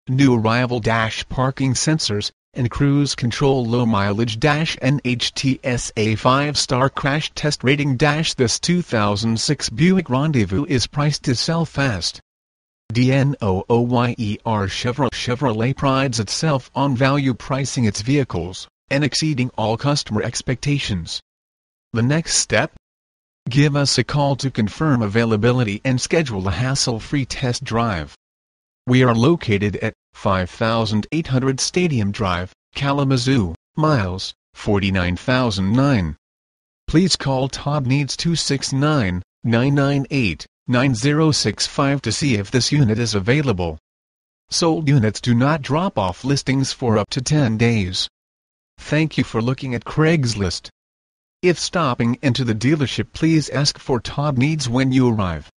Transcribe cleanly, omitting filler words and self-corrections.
new arrival parking sensors, and cruise control low mileage NHTSA 5-star crash test rating This 2006 Buick Rendezvous is priced to sell fast. DNOOYER Chevrolet prides itself on value pricing its vehicles, and exceeding all customer expectations. The next step? Give us a call to confirm availability and schedule a hassle-free test drive. We are located at 5800 Stadium Drive, Kalamazoo, miles, 49,009. Please call Todd Needs 269-998-9065 to see if this unit is available. Sold units do not drop off listings for up to 10 days. Thank you for looking at Craigslist. If stopping into the dealership, please ask for Todd Needs when you arrive.